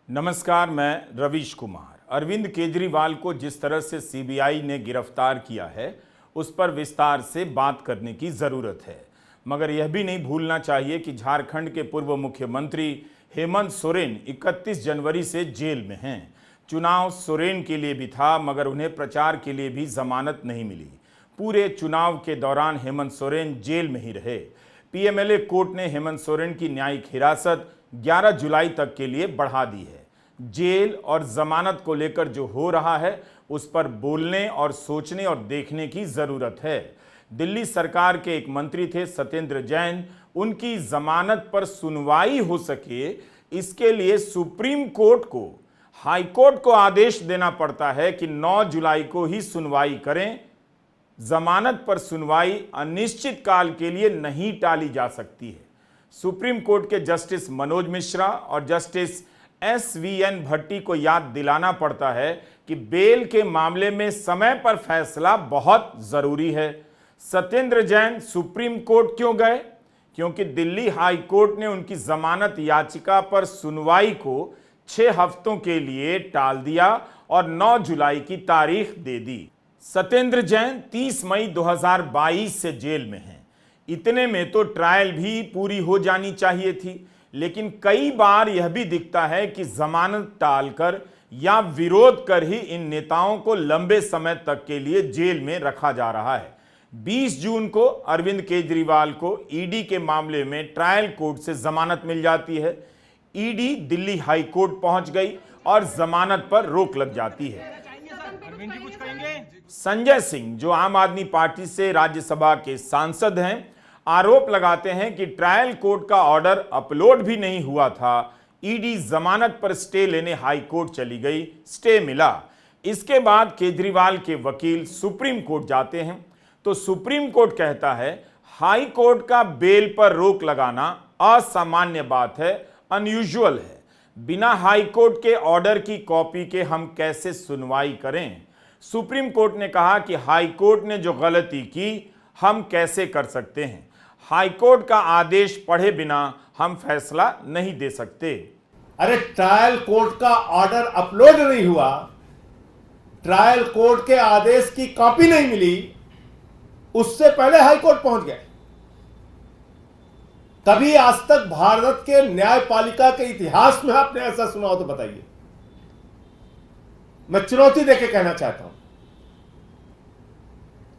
नमस्कार, मैं रवीश कुमार। अरविंद केजरीवाल को जिस तरह से सीबीआई ने गिरफ्तार किया है उस पर विस्तार से बात करने की ज़रूरत है, मगर यह भी नहीं भूलना चाहिए कि झारखंड के पूर्व मुख्यमंत्री हेमंत सोरेन 31 जनवरी से जेल में हैं। चुनाव सोरेन के लिए भी था, मगर उन्हें प्रचार के लिए भी जमानत नहीं मिली। पूरे चुनाव के दौरान हेमंत सोरेन जेल में ही रहे। पीएमएलए कोर्ट ने हेमंत सोरेन की न्यायिक हिरासत 11 जुलाई तक के लिए बढ़ा दी है। जेल और जमानत को लेकर जो हो रहा है उस पर बोलने और सोचने और देखने की जरूरत है। दिल्ली सरकार के एक मंत्री थे सत्येंद्र जैन, उनकी जमानत पर सुनवाई हो सके इसके लिए सुप्रीम कोर्ट को, हाई कोर्ट को आदेश देना पड़ता है कि 9 जुलाई को ही सुनवाई करें। जमानत पर सुनवाई अनिश्चित काल के लिए नहीं टाली जा सकती है। सुप्रीम कोर्ट के जस्टिस मनोज मिश्रा और जस्टिस SVN भट्टी को याद दिलाना पड़ता है कि बेल के मामले में समय पर फैसला बहुत जरूरी है। सत्येंद्र जैन सुप्रीम कोर्ट क्यों गए? क्योंकि दिल्ली हाई कोर्ट ने उनकी जमानत याचिका पर सुनवाई को 6 हफ्तों के लिए टाल दिया और 9 जुलाई की तारीख दे दी। सत्येंद्र जैन 30 मई 2022 से जेल में हैं। इतने में तो ट्रायल भी पूरी हो जानी चाहिए थी, लेकिन कई बार यह भी दिखता है कि जमानत टालकर या विरोध कर ही इन नेताओं को लंबे समय तक के लिए जेल में रखा जा रहा है। 20 जून को अरविंद केजरीवाल को ईडी के मामले में ट्रायल कोर्ट से जमानत मिल जाती है। ईडी दिल्ली हाई कोर्ट पहुंच गई और जमानत पर रोक लग जाती है। संजय सिंह, जो आम आदमी पार्टी से राज्यसभा के सांसद हैं, आरोप लगाते हैं कि ट्रायल कोर्ट का ऑर्डर अपलोड भी नहीं हुआ था। ईडी जमानत पर स्टे लेने हाई कोर्ट चली गई, स्टे मिला। इसके बाद केजरीवाल के वकील सुप्रीम कोर्ट जाते हैं तो सुप्रीम कोर्ट कहता है हाई कोर्ट का बेल पर रोक लगाना असामान्य बात है, अनयूजुअल है। बिना हाई कोर्ट के ऑर्डर की कॉपी के हम कैसे सुनवाई करें? सुप्रीम कोर्ट ने कहा कि हाई कोर्ट ने जो गलती की हम कैसे कर सकते हैं। हाई कोर्ट का आदेश पढ़े बिना हम फैसला नहीं दे सकते। अरे ट्रायल कोर्ट का ऑर्डर अपलोड नहीं हुआ, ट्रायल कोर्ट के आदेश की कॉपी नहीं मिली, उससे पहले हाई कोर्ट पहुंच गए। कभी आज तक भारत के न्यायपालिका के इतिहास में आपने ऐसा सुना हो तो बताइए। मैं चुनौती देके कहना चाहता हूं,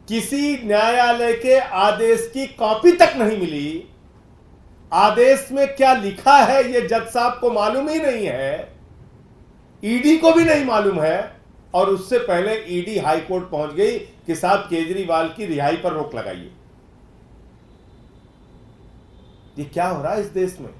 किसी न्यायालय के आदेश की कॉपी तक नहीं मिली। आदेश में क्या लिखा है यह जज साहब को मालूम ही नहीं है, ईडी को भी नहीं मालूम है, और उससे पहले ईडी हाई कोर्ट पहुंच गई कि साहब केजरीवाल की रिहाई पर रोक लगाइए। ये क्या हो रहा है इस देश में?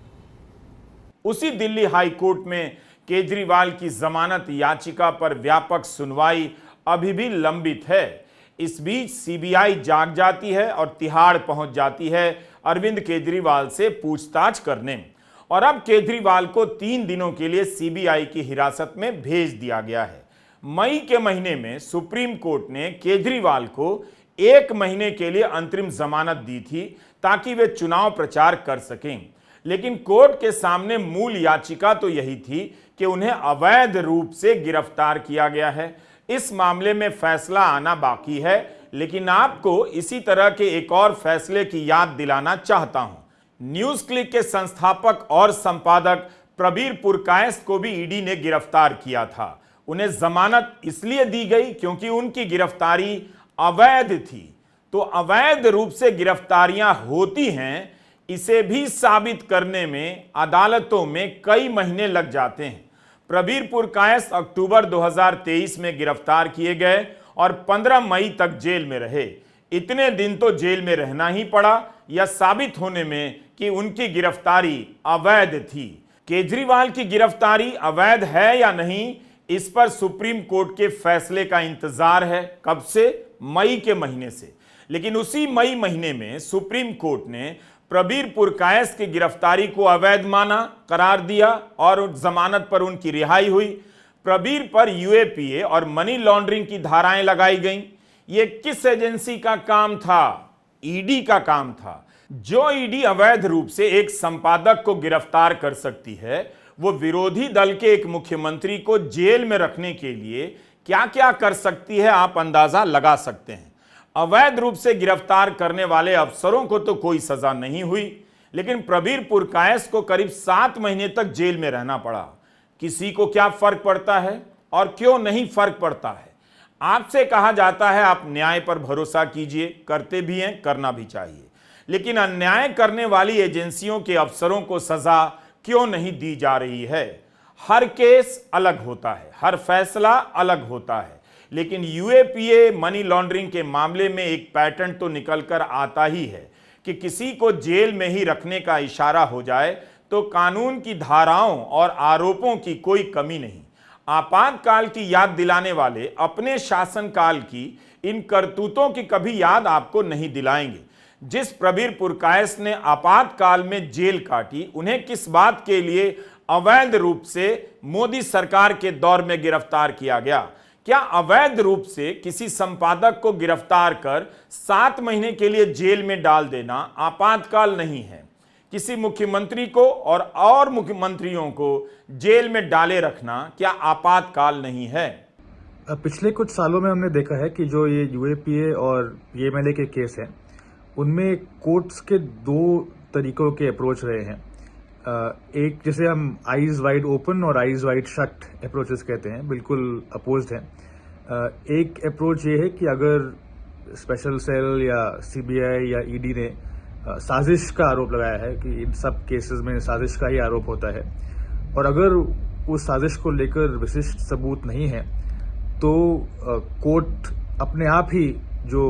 उसी दिल्ली हाई कोर्ट में केजरीवाल की जमानत याचिका पर व्यापक सुनवाई अभी भी लंबित है। इस बीच सीबीआई जाग जाती है और तिहाड़ पहुंच जाती है अरविंद केजरीवाल से पूछताछ करने, और अब केजरीवाल को 3 दिनों के लिए सीबीआई की हिरासत में भेज दिया गया है। मई के महीने में सुप्रीम कोर्ट ने केजरीवाल को 1 महीने के लिए अंतरिम जमानत दी थी ताकि वे चुनाव प्रचार कर सकें, लेकिन कोर्ट के सामने मूल याचिका तो यही थी कि उन्हें अवैध रूप से गिरफ्तार किया गया है। इस मामले में फैसला आना बाकी है, लेकिन आपको इसी तरह के एक और फैसले की याद दिलाना चाहता हूं। न्यूज क्लिक के संस्थापक और संपादक प्रबीर पुरकायस्थ को भी ईडी ने गिरफ्तार किया था। उन्हें जमानत इसलिए दी गई क्योंकि उनकी गिरफ्तारी अवैध थी। तो अवैध रूप से गिरफ्तारियां होती हैं, इसे भी साबित करने में अदालतों में कई महीने लग जाते हैं। प्रबीर पुरकायस्थ अक्टूबर 2023 में गिरफ्तार किए गए और 15 मई तक जेल में रहे। इतने दिन तो जेल में रहना ही पड़ा यह साबित होने में कि उनकी गिरफ्तारी अवैध थी। केजरीवाल की गिरफ्तारी अवैध है या नहीं, इस पर सुप्रीम कोर्ट के फैसले का इंतजार है। कब से? मई के महीने से। लेकिन उसी मई महीने में सुप्रीम कोर्ट ने प्रबीर पुरकायस्थ की गिरफ्तारी को अवैध माना, करार दिया और जमानत पर उनकी रिहाई हुई। प्रबीर पर यूएपीए और मनी लॉन्ड्रिंग की धाराएं लगाई गईं। यह किस एजेंसी का काम था? ईडी का काम था। जो ईडी अवैध रूप से एक संपादक को गिरफ्तार कर सकती है, वो विरोधी दल के एक मुख्यमंत्री को जेल में रखने के लिए क्या क्या कर सकती है, आप अंदाजा लगा सकते हैं। अवैध रूप से गिरफ्तार करने वाले अफसरों को तो कोई सजा नहीं हुई, लेकिन प्रबीर पुरकायस्थ को करीब 7 महीने तक जेल में रहना पड़ा। किसी को क्या फर्क पड़ता है और क्यों नहीं फर्क पड़ता है? आपसे कहा जाता है आप न्याय पर भरोसा कीजिए, करते भी हैं, करना भी चाहिए, लेकिन अन्याय करने वाली एजेंसियों के अफसरों को सजा क्यों नहीं दी जा रही है? हर केस अलग होता है, हर फैसला अलग होता है, लेकिन यूएपीए मनी लॉन्ड्रिंग के मामले में एक पैटर्न तो निकलकर आता ही है कि किसी को जेल में ही रखने का इशारा हो जाए तो कानून की धाराओं और आरोपों की कोई कमी नहीं। आपातकाल की याद दिलाने वाले अपने शासनकाल की इन करतूतों की कभी याद आपको नहीं दिलाएंगे। जिस प्रबीर पुरकायस्थ ने आपातकाल में जेल काटी, उन्हें किस बात के लिए अवैध रूप से मोदी सरकार के दौर में गिरफ्तार किया गया? क्या अवैध रूप से किसी संपादक को गिरफ्तार कर 7 महीने के लिए जेल में डाल देना आपातकाल नहीं है? किसी मुख्यमंत्री को और मुख्यमंत्रियों को जेल में डाले रखना क्या आपातकाल नहीं है? पिछले कुछ सालों में हमने देखा है कि जो ये यूएपीए और पीएमएलए के केस हैं, उनमें कोर्ट्स के 2 तरीकों के अप्रोच रहे हैं। एक जिसे हम आईज वाइड ओपन और आईज वाइड शट अप्रोचेस कहते हैं, बिल्कुल अपोज्ड हैं। एक अप्रोच ये है कि अगर स्पेशल सेल या सीबीआई या ईडी ने साजिश का आरोप लगाया है कि इन सब केसेस में साजिश का ही आरोप होता है, और अगर उस साजिश को लेकर विशिष्ट सबूत नहीं है तो कोर्ट अपने आप ही जो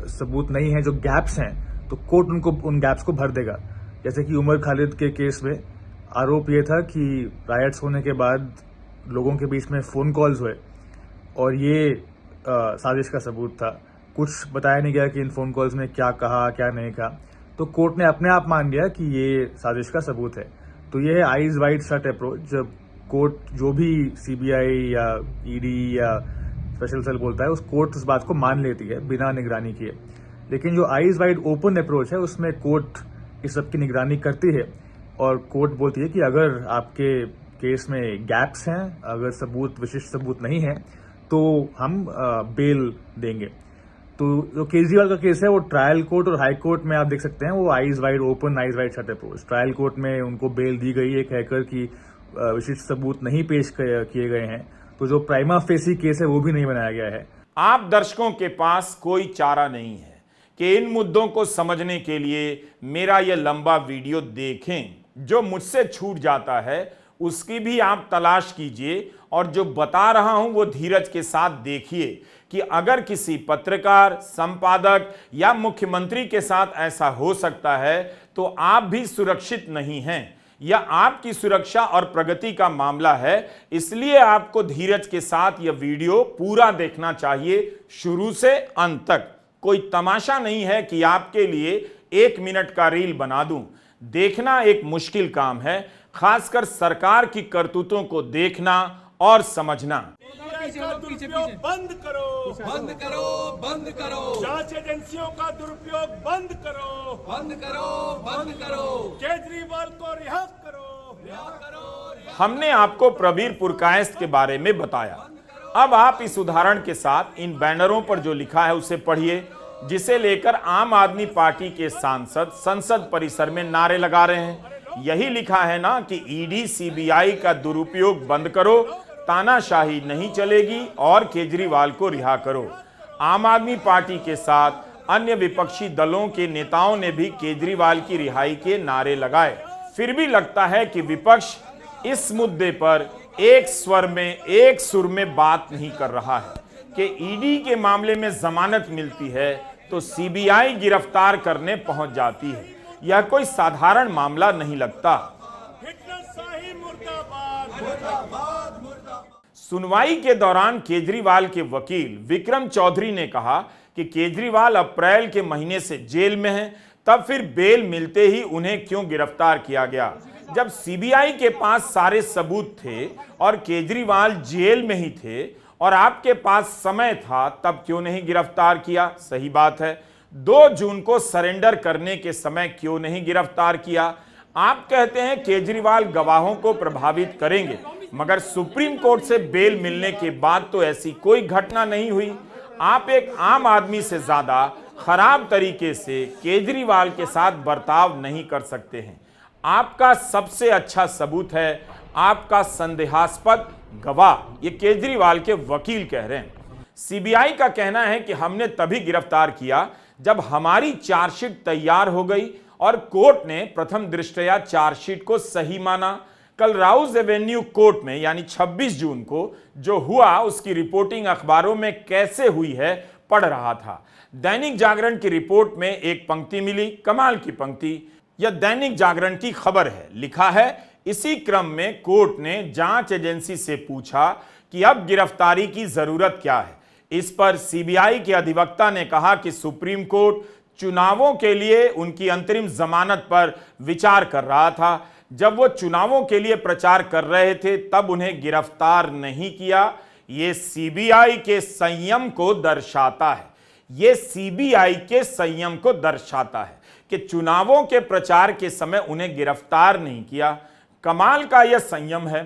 सबूत नहीं है, जो गैप्स हैं, तो कोर्ट उनको उन गैप्स को भर देगा। जैसे कि उमर खालिद के केस में आरोप यह था कि रायट्स होने के बाद लोगों के बीच में फ़ोन कॉल्स हुए और ये साजिश का सबूत था। कुछ बताया नहीं गया कि इन फ़ोन कॉल्स में क्या कहा क्या नहीं कहा, तो कोर्ट ने अपने आप मान लिया कि ये साजिश का सबूत है। तो ये है आईज वाइड शट अप्रोच, जब कोर्ट जो भी सीबीआई या ईडी या स्पेशल सेल बोलता है, उस कोर्ट उस बात को मान लेती है बिना निगरानी किए। लेकिन जो आईज वाइड ओपन अप्रोच है, उसमें कोर्ट इस सब की निगरानी करती है और कोर्ट बोलती है कि अगर आपके केस में गैप्स हैं, अगर सबूत विशिष्ट सबूत नहीं है, तो हम बेल देंगे। तो जो केजरीवाल का केस है वो ट्रायल कोर्ट और हाई कोर्ट में आप देख सकते हैं वो eyes wide open eyes wide shut approach. Trial court में उनको बेल दी गई है कहकर कि विशिष्ट सबूत नहीं पेश किए गए हैं, तो जो प्राइमा फेसी केस है वो भी नहीं बनाया गया है। आप दर्शकों के पास कोई चारा नहीं है कि इन मुद्दों को समझने के लिए मेरा यह लंबा वीडियो देखें। जो मुझसे छूट जाता है उसकी भी आप तलाश कीजिए, और जो बता रहा हूं वो धीरज के साथ देखिए कि अगर किसी पत्रकार, संपादक या मुख्यमंत्री के साथ ऐसा हो सकता है तो आप भी सुरक्षित नहीं हैं। यह आपकी सुरक्षा और प्रगति का मामला है, इसलिए आपको धीरज के साथ यह वीडियो पूरा देखना चाहिए, शुरू से अंत तक। कोई तमाशा नहीं है कि आपके लिए 1 मिनट का रील बना दूं। देखना एक मुश्किल काम है, खासकर सरकार की करतूतों को देखना और समझना। दुरुपयोग बंद करो, बंद करो, बंद करो। जांच एजेंसियों का दुरुपयोग बंद करो, बंद करो, बंद करो। केजरीवाल को रिहा करो, रिहा करो। हमने आपको प्रबीर पुरकायस्थ के बारे में बताया। अब आप इस उदाहरण के साथ इन बैनरों पर जो लिखा है उसे पढ़िए, जिसे लेकर आम आदमी पार्टी के सांसद संसद परिसर में नारे लगा रहे हैं। यही लिखा है ना कि ईडी सीबीआई का दुरुपयोग बंद करो, तानाशाही नहीं चलेगी और केजरीवाल को रिहा करो। आम आदमी पार्टी के साथ अन्य विपक्षी दलों के नेताओं ने भी केजरीवाल की रिहाई के नारे लगाए। फिर भी लगता है कि विपक्ष इस मुद्दे पर एक स्वर में, एक सुर में बात नहीं कर रहा है कि ईडी के मामले में जमानत मिलती है तो सीबीआई गिरफ्तार करने पहुंच जाती है। यह कोई साधारण मामला नहीं लगता। हिटलरशाही मुर्दाबाद, मुर्दाबाद, मुर्दाबाद। सुनवाई के दौरान केजरीवाल के वकील विक्रम चौधरी ने कहा कि केजरीवाल अप्रैल के महीने से जेल में हैं, तब फिर बेल मिलते ही उन्हें क्यों गिरफ्तार किया गया? जब सीबीआई के पास सारे सबूत थे और केजरीवाल जेल में ही थे और आपके पास समय था, तब क्यों नहीं गिरफ्तार किया? सही बात है। 2 जून को सरेंडर करने के समय क्यों नहीं गिरफ्तार किया? आप कहते हैं केजरीवाल गवाहों को प्रभावित करेंगे, मगर सुप्रीम कोर्ट से बेल मिलने के बाद तो ऐसी कोई घटना नहीं हुई। आप एक आम आदमी से ज्यादा खराब तरीके से केजरीवाल के साथ बर्ताव नहीं कर सकते हैं। आपका सबसे अच्छा सबूत है आपका संदेहास्पद गवाह, ये केजरीवाल के वकील कह रहे हैं। सीबीआई का कहना है कि हमने तभी गिरफ्तार किया जब हमारी चार्जशीट तैयार हो गई और कोर्ट ने प्रथम दृष्टया चार्जशीट को सही माना। कल राउज एवेन्यू कोर्ट में यानी 26 जून को जो हुआ उसकी रिपोर्टिंग अखबारों में कैसे हुई है पढ़ रहा था। दैनिक जागरण की रिपोर्ट में एक पंक्ति मिली, कमाल की पंक्ति। यह दैनिक जागरण की खबर है। लिखा है, इसी क्रम में कोर्ट ने जांच एजेंसी से पूछा कि अब गिरफ्तारी की जरूरत क्या है। इस पर सीबीआई के अधिवक्ता ने कहा कि सुप्रीम कोर्ट चुनावों के लिए उनकी अंतरिम जमानत पर विचार कर रहा था। जब वो चुनावों के लिए प्रचार कर रहे थे तब उन्हें गिरफ्तार नहीं किया। ये सीबीआई के संयम को दर्शाता है। ये सीबीआई के संयम को दर्शाता है कि चुनावों के प्रचार के समय उन्हें गिरफ्तार नहीं किया। कमाल का यह संयम है।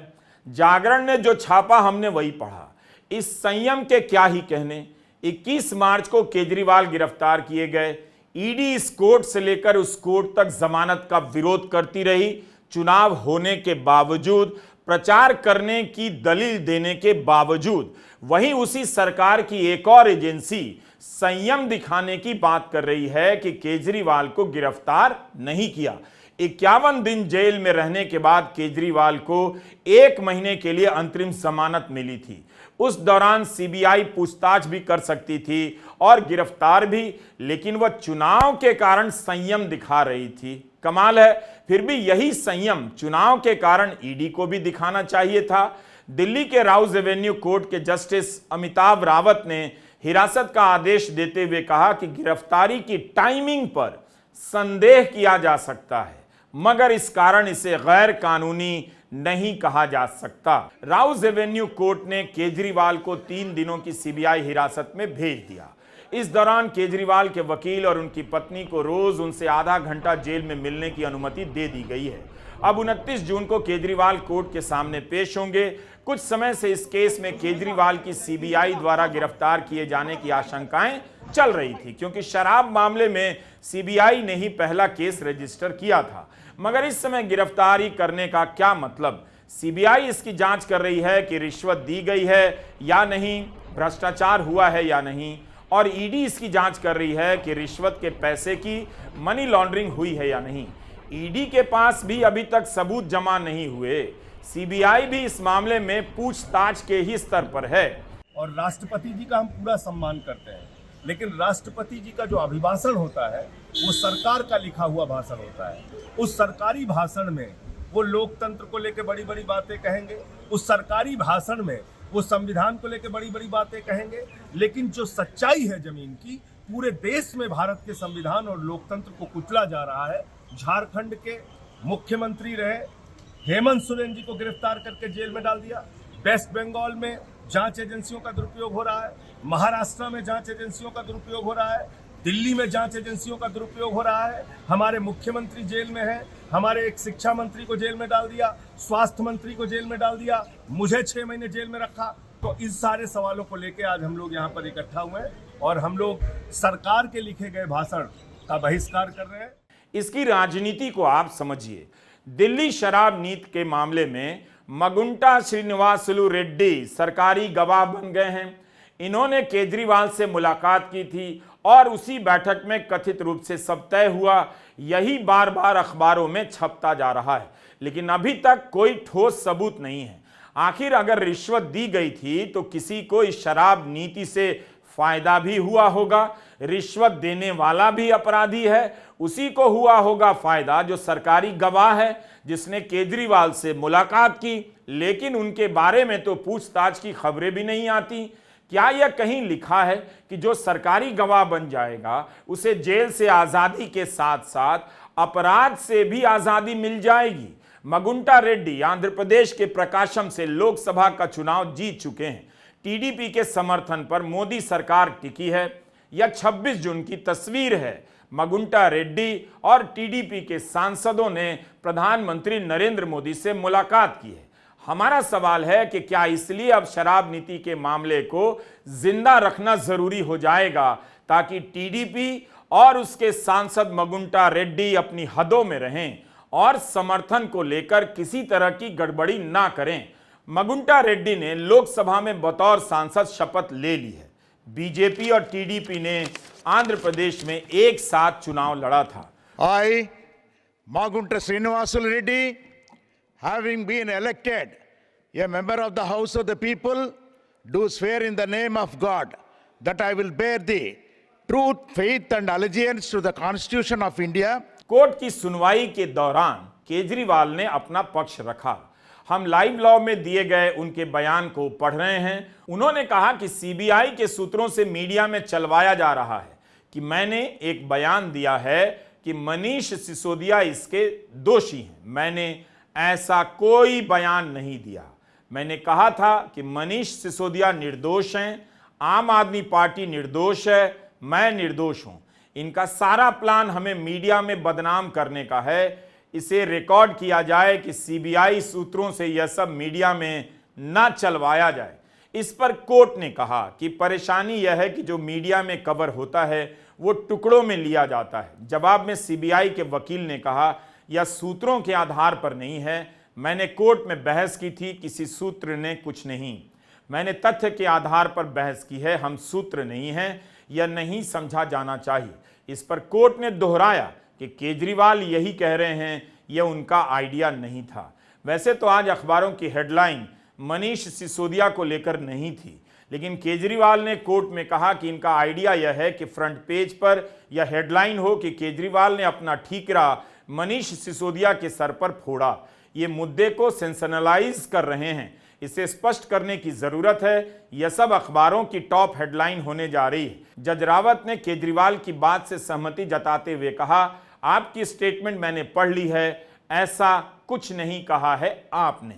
जागरण ने जो छापा हमने वही पढ़ा। इस संयम के क्या ही कहने। 21 मार्च को केजरीवाल गिरफ्तार किए गए। ईडी इस कोर्ट से लेकर उस कोर्ट तक जमानत का विरोध करती रही। चुनाव होने के बावजूद, प्रचार करने की दलील देने के बावजूद, वहीं उसी सरकार की एक और एजेंसी संयम दिखाने की बात कर रही है कि केजरीवाल को गिरफ्तार नहीं किया। 51 दिन जेल में रहने के बाद केजरीवाल को 1 महीने के लिए अंतरिम जमानत मिली थी। उस दौरान सीबीआई पूछताछ भी कर सकती थी और गिरफ्तार भी, लेकिन वह चुनाव के कारण संयम दिखा रही थी। कमाल है, फिर भी यही संयम चुनाव के कारण ईडी को भी दिखाना चाहिए था। दिल्ली के राउज एवेन्यू कोर्ट के जस्टिस अमिताभ रावत ने हिरासत का आदेश देते हुए कहा कि गिरफ्तारी की टाइमिंग पर संदेह किया जा सकता है, मगर इस कारण इसे गैर कानूनी नहीं कहा जा सकता। राउज एवेन्यू कोर्ट ने केजरीवाल को 3 दिनों की सीबीआई हिरासत में भेज दिया। इस दौरान केजरीवाल के वकील और उनकी पत्नी को रोज उनसे आधा घंटा जेल में मिलने की अनुमति दे दी गई है। अब 29 जून को केजरीवाल कोर्ट के सामने पेश होंगे। कुछ समय से इस केस में केजरीवाल की सीबीआई द्वारा गिरफ्तार किए जाने की आशंकाएं चल रही थी, क्योंकि शराब मामले में सीबीआई ने ही पहला केस रजिस्टर किया था। मगर इस समय गिरफ्तारी करने का क्या मतलब? सीबीआई इसकी जांच कर रही है कि रिश्वत दी गई है या नहीं, भ्रष्टाचार हुआ है या नहीं, और ईडी इसकी जांच कर रही है कि रिश्वत के पैसे की मनी लॉन्ड्रिंग हुई है या नहीं। ईडी के पास भी अभी तक सबूत जमा नहीं हुए। सीबीआई भी इस मामले में पूछताछ के ही स्तर पर है। और राष्ट्रपति जी का हम पूरा सम्मान करते हैं, लेकिन राष्ट्रपति जी का जो अभिभाषण होता है वो सरकार का लिखा हुआ भाषण होता है। उस सरकारी भाषण में वो लोकतंत्र को लेकर बड़ी बड़ी बातें कहेंगे, उस सरकारी भाषण में वो संविधान को लेकर बड़ी बड़ी बातें कहेंगे, लेकिन जो सच्चाई है जमीन की, पूरे देश में भारत के संविधान और लोकतंत्र को कुचला जा रहा है। झारखंड के मुख्यमंत्री रहे हेमंत सोरेन जी को गिरफ्तार करके जेल में डाल दिया। वेस्ट बंगाल में जांच एजेंसियों का दुरुपयोग हो रहा है, महाराष्ट्र में जांच एजेंसियों का दुरुपयोग हो रहा है, दिल्ली में जांच एजेंसियों का दुरुपयोग हो रहा है। हमारे मुख्यमंत्री जेल में है, हमारे एक शिक्षा मंत्री को जेल में डाल दिया, स्वास्थ्य मंत्री को जेल में डाल दिया, मुझे 6 महीने जेल में रखा। तो इस सारे सवालों को लेकर आज हम लोग यहाँ पर इकट्ठा हुए हैं और हम लोग सरकार के लिखे गए भाषण का बहिष्कार कर रहे हैं। इसकी राजनीति को आप समझिए। दिल्ली शराब नीति के मामले में मगुंटा श्रीनिवासलू रेड्डी सरकारी गवाह बन गए हैं। इन्होंने केजरीवाल से मुलाकात की थी और उसी बैठक में कथित रूप से सब तय हुआ। यही बार बार अखबारों में छपता जा रहा है, लेकिन अभी तक कोई ठोस सबूत नहीं है। आखिर अगर रिश्वत दी गई थी तो किसी को इस शराब नीति से फायदा भी हुआ होगा। रिश्वत देने वाला भी अपराधी है, उसी को हुआ होगा फायदा जो सरकारी गवाह है, जिसने केजरीवाल से मुलाकात की, लेकिन उनके बारे में तो पूछताछ की खबरें भी नहीं आती। क्या यह कहीं लिखा है कि जो सरकारी गवाह बन जाएगा उसे जेल से आजादी के साथ साथ अपराध से भी आजादी मिल जाएगी? मगुंटा रेड्डी आंध्र प्रदेश के प्रकाशम से लोकसभा का चुनाव जीत चुके हैं। टीडीपी के समर्थन पर मोदी सरकार टिकी है। यह 26 जून की तस्वीर है। मगुंटा रेड्डी और टीडीपी के सांसदों ने प्रधानमंत्री नरेंद्र मोदी से मुलाकात की है। हमारा सवाल है कि क्या इसलिए अब शराब नीति के मामले को जिंदा रखना जरूरी हो जाएगा ताकि टीडीपी और उसके सांसद मगुंटा रेड्डी अपनी हदों में रहें और समर्थन को लेकर किसी तरह की गड़बड़ी ना करें। मगुंटा रेड्डी ने लोकसभा में बतौर सांसद शपथ ले ली है। बीजेपी और टीडीपी ने आंध्र प्रदेश में एक साथ चुनाव लड़ा था। I, Magunta Srinivasul Reddy, having been elected a member of the House of the People, do swear in the name of God that I will bear the truth, faith and allegiance to the Constitution of India. Court की सुनवाई के दौरान केजरीवाल ने अपना पक्ष रखा। हम live law में दिए गए उनके बयान को पढ़ रहे हैं। उन्होंने कहा कि सीबीआई के सूत्रों से मीडिया में चलवाया जा रहा है कि मैंने एक बयान दिया है कि मनीष सिसोदिया इसके दोषी हैं। मैंने ऐसा कोई बयान नहीं दिया। मैंने कहा था कि मनीष सिसोदिया निर्दोष हैं, आम आदमी पार्टी निर्दोष है, मैं निर्दोष हूं। इनका सारा प्लान हमें मीडिया में बदनाम करने का है। इसे रिकॉर्ड किया जाए कि सीबीआई सूत्रों से यह सब मीडिया में ना चलवाया जाए। इस पर कोर्ट ने कहा कि परेशानी यह है कि जो मीडिया में कवर होता है वो टुकड़ों में लिया जाता है। जवाब में सीबीआई के वकील ने कहा यह सूत्रों के आधार पर नहीं है। मैंने कोर्ट में बहस की थी, किसी सूत्र ने कुछ नहीं। मैंने तथ्य के आधार पर बहस की है, हम सूत्र नहीं हैं, यह नहीं समझा जाना चाहिए। इस पर कोर्ट ने दोहराया कि केजरीवाल यही कह रहे हैं, यह उनका आइडिया नहीं था। वैसे तो आज अखबारों की हेडलाइन मनीष सिसोदिया को लेकर नहीं थी, लेकिन केजरीवाल ने कोर्ट में कहा कि इनका आइडिया यह है कि फ्रंट पेज पर यह हेडलाइन हो कि केजरीवाल ने अपना ठीकरा मनीष सिसोदिया के सर पर फोड़ा। ये मुद्दे को सेंसेशनलाइज कर रहे हैं, इसे स्पष्ट करने की जरूरत है। यह सब अखबारों की टॉप हेडलाइन होने जा रही है। जज रावत ने केजरीवाल की बात से सहमति जताते हुए कहा, आपकी स्टेटमेंट मैंने पढ़ ली है, ऐसा कुछ नहीं कहा है आपने।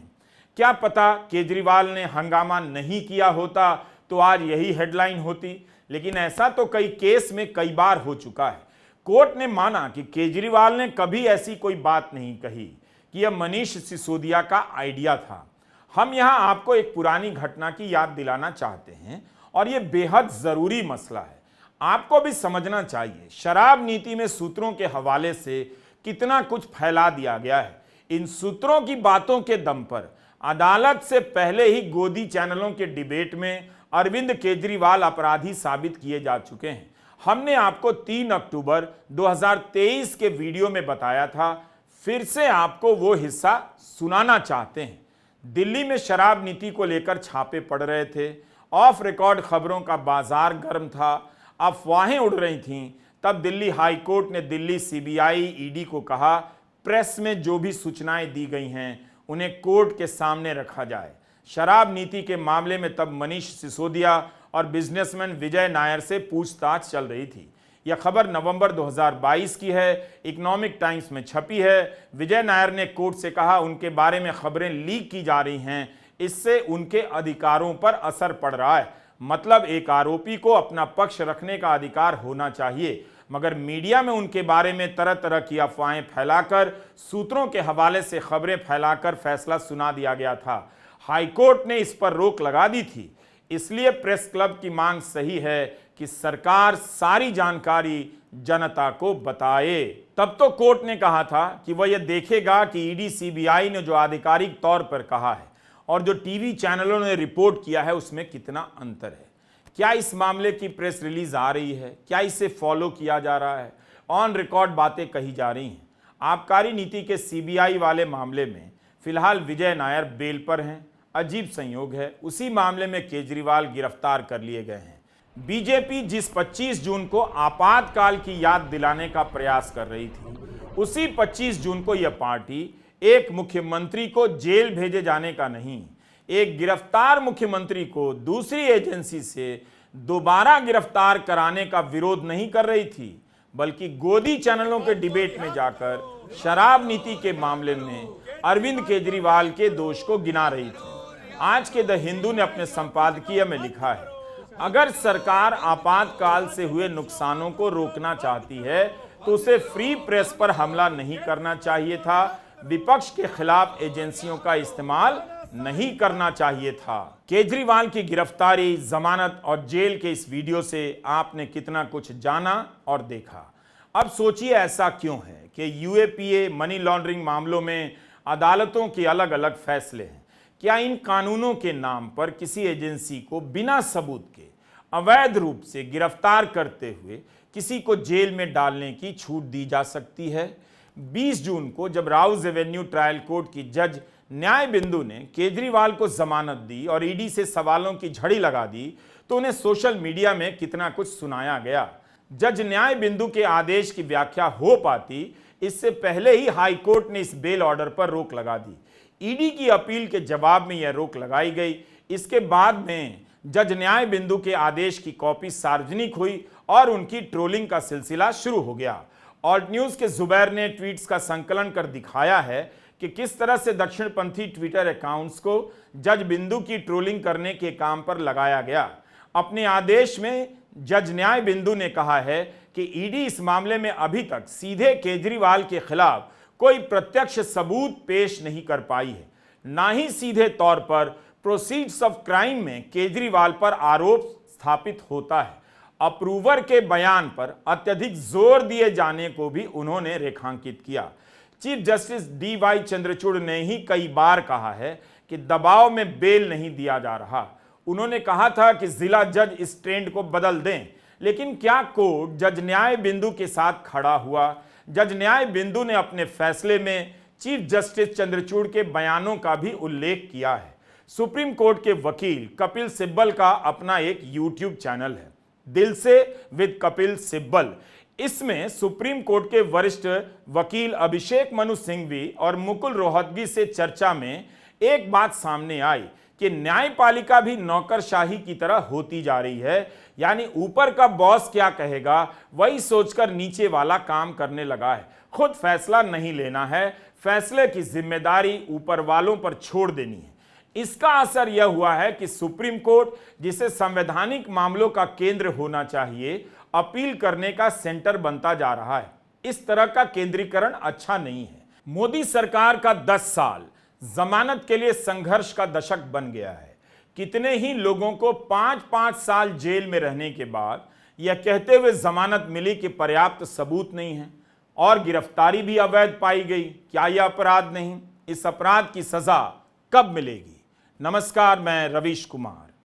क्या पता केजरीवाल ने हंगामा नहीं किया होता तो आज यही हेडलाइन होती, लेकिन ऐसा तो कई केस में कई बार हो चुका है। कोर्ट ने माना कि केजरीवाल ने कभी ऐसी कोई बात नहीं कही कि यह मनीष सिसोदिया का आइडिया था। हम यहां आपको एक पुरानी घटना की याद दिलाना चाहते हैं और यह बेहद जरूरी मसला है। आपको भी समझना चाहिए शराब नीति में सूत्रों के हवाले से कितना कुछ फैला दिया गया है। इन सूत्रों की बातों के दम पर अदालत से पहले ही गोदी चैनलों के डिबेट में अरविंद केजरीवाल अपराधी साबित किए जा चुके हैं। हमने आपको 3 अक्टूबर 2023 के वीडियो में बताया था, फिर से आपको वो हिस्सा सुनाना चाहते हैं। दिल्ली में शराब नीति को लेकर छापे पड़ रहे थे, ऑफ रिकॉर्ड खबरों का बाजार गर्म था, अफवाहें उड़ रही थीं। तब दिल्ली हाई कोर्ट ने दिल्ली सीबीआई ईडी को कहा, प्रेस में जो भी सूचनाएं दी गई हैं उन्हें कोर्ट के सामने रखा जाए। शराब नीति के मामले में तब मनीष सिसोदिया और बिजनेसमैन विजय नायर से पूछताछ चल रही थी। यह खबर नवंबर 2022 की है, इकोनॉमिक टाइम्स में छपी है। विजय नायर ने कोर्ट से कहा उनके बारे में खबरें लीक की जा रही हैं, इससे उनके अधिकारों पर असर पड़ रहा है। मतलब एक आरोपी को अपना पक्ष रखने का अधिकार होना चाहिए, मगर मीडिया में उनके बारे में तरह तरह की अफवाहें फैलाकर, सूत्रों के हवाले से खबरें फैलाकर फैसला सुना दिया गया था। हाईकोर्ट ने इस पर रोक लगा दी थी। इसलिए प्रेस क्लब की मांग सही है कि सरकार सारी जानकारी जनता को बताए। तब तो कोर्ट ने कहा था कि वह यह देखेगा कि ईडी सीबीआई ने जो आधिकारिक तौर पर कहा है और जो टीवी चैनलों ने रिपोर्ट किया है उसमें कितना अंतर है। क्या इस मामले की प्रेस रिलीज आ रही है, क्या इसे फॉलो किया जा रहा है, ऑन रिकॉर्ड बातें कही जा रही हैं। आबकारी नीति के सीबीआई वाले मामले में फिलहाल विजय नायर बेल पर हैं। अजीब संयोग है, उसी मामले में केजरीवाल गिरफ्तार कर लिए गए हैं। बीजेपी जिस 25 जून को आपातकाल की याद दिलाने का प्रयास कर रही थी, उसी 25 जून को यह पार्टी एक मुख्यमंत्री को जेल भेजे जाने का नहीं, एक गिरफ्तार मुख्यमंत्री को दूसरी एजेंसी से दोबारा गिरफ्तार कराने का विरोध नहीं कर रही थी, बल्कि गोदी चैनलों के डिबेट में जाकर शराब नीति के मामले में अरविंद केजरीवाल के दोष को गिना रही थी। आज के द हिंदू ने अपने संपादकीय में लिखा है, अगर सरकार आपातकाल से हुए नुकसानों को रोकना चाहती है तो उसे फ्री प्रेस पर हमला नहीं करना चाहिए था, विपक्ष के खिलाफ एजेंसियों का इस्तेमाल नहीं करना चाहिए था। केजरीवाल की गिरफ्तारी, जमानत और जेल के इस वीडियो से आपने कितना कुछ जाना और देखा। अब सोचिए ऐसा क्यों है कि यूएपीए मनी लॉन्ड्रिंग मामलों में अदालतों के अलग अलग फैसले हैं। क्या इन कानूनों के नाम पर किसी एजेंसी को बिना सबूत के अवैध रूप से गिरफ्तार करते हुए किसी को जेल में डालने की छूट दी जा सकती है? 20 जून को जब राउज एवेन्यू ट्रायल कोर्ट की जज न्याय बिंदु ने केजरीवाल को जमानत दी और ईडी से सवालों की झड़ी लगा दी तो उन्हें सोशल मीडिया में कितना कुछ सुनाया गया। जज न्याय बिंदु के आदेश की व्याख्या हो पाती इससे पहले ही हाई कोर्ट ने इस बेल ऑर्डर पर रोक लगा दी। ईडी की अपील के जवाब में यह रोक लगाई गई। इसके बाद में जज न्याय बिंदु के आदेश की कॉपी सार्वजनिक हुई और उनकी ट्रोलिंग का सिलसिला शुरू हो गया। ऑल्ट न्यूज के जुबैर ने ट्वीट्स का संकलन कर दिखाया है कि किस तरह से दक्षिणपंथी ट्विटर अकाउंट्स को जज बिंदु की ट्रोलिंग करने के काम पर लगाया गया। अपने आदेश में जज न्याय बिंदु ने कहा है कि ईडी इस मामले में अभी तक सीधे केजरीवाल के खिलाफ कोई प्रत्यक्ष सबूत पेश नहीं कर पाई है, ना ही सीधे तौर पर प्रोसीड्स ऑफ क्राइम में केजरीवाल पर आरोप स्थापित होता है। अप्रूवर के बयान पर अत्यधिक जोर दिए जाने को भी उन्होंने रेखांकित किया। चीफ जस्टिस DY चंद्रचूड़ ने ही कई बार कहा है कि दबाव में बेल नहीं दिया जा रहा। उन्होंने कहा था कि जिला जज इस ट्रेंड को बदल दें, लेकिन क्या कोर्ट जज न्याय बिंदु के साथ खड़ा हुआ? जज न्याय बिंदु ने अपने फैसले में चीफ जस्टिस चंद्रचूड़ के बयानों का भी उल्लेख किया है। सुप्रीम कोर्ट के वकील कपिल सिब्बल का अपना एक यूट्यूब चैनल है, दिल से विद कपिल सिब्बल। इसमें सुप्रीम कोर्ट के वरिष्ठ वकील अभिषेक मनु सिंघवी और मुकुल रोहतगी से चर्चा में एक बात सामने आई कि न्यायपालिका भी नौकरशाही की तरह होती जा रही है, यानी ऊपर का बॉस क्या कहेगा वही सोचकर नीचे वाला काम करने लगा है। खुद फैसला नहीं लेना है, फैसले की जिम्मेदारी ऊपर वालों पर छोड़ देनी है। इसका असर यह हुआ है कि सुप्रीम कोर्ट, जिसे संवैधानिक मामलों का केंद्र होना चाहिए, अपील करने का सेंटर बनता जा रहा है। इस तरह का केंद्रीकरण अच्छा नहीं है। मोदी सरकार का 10 साल जमानत के लिए संघर्ष का दशक बन गया है। कितने ही लोगों को 5-5 साल जेल में रहने के बाद यह कहते हुए जमानत मिली कि पर्याप्त सबूत नहीं है और गिरफ्तारी भी अवैध पाई गई। क्या यह अपराध नहीं? इस अपराध की सजा कब मिलेगी? नमस्कार, मैं रवीश कुमार।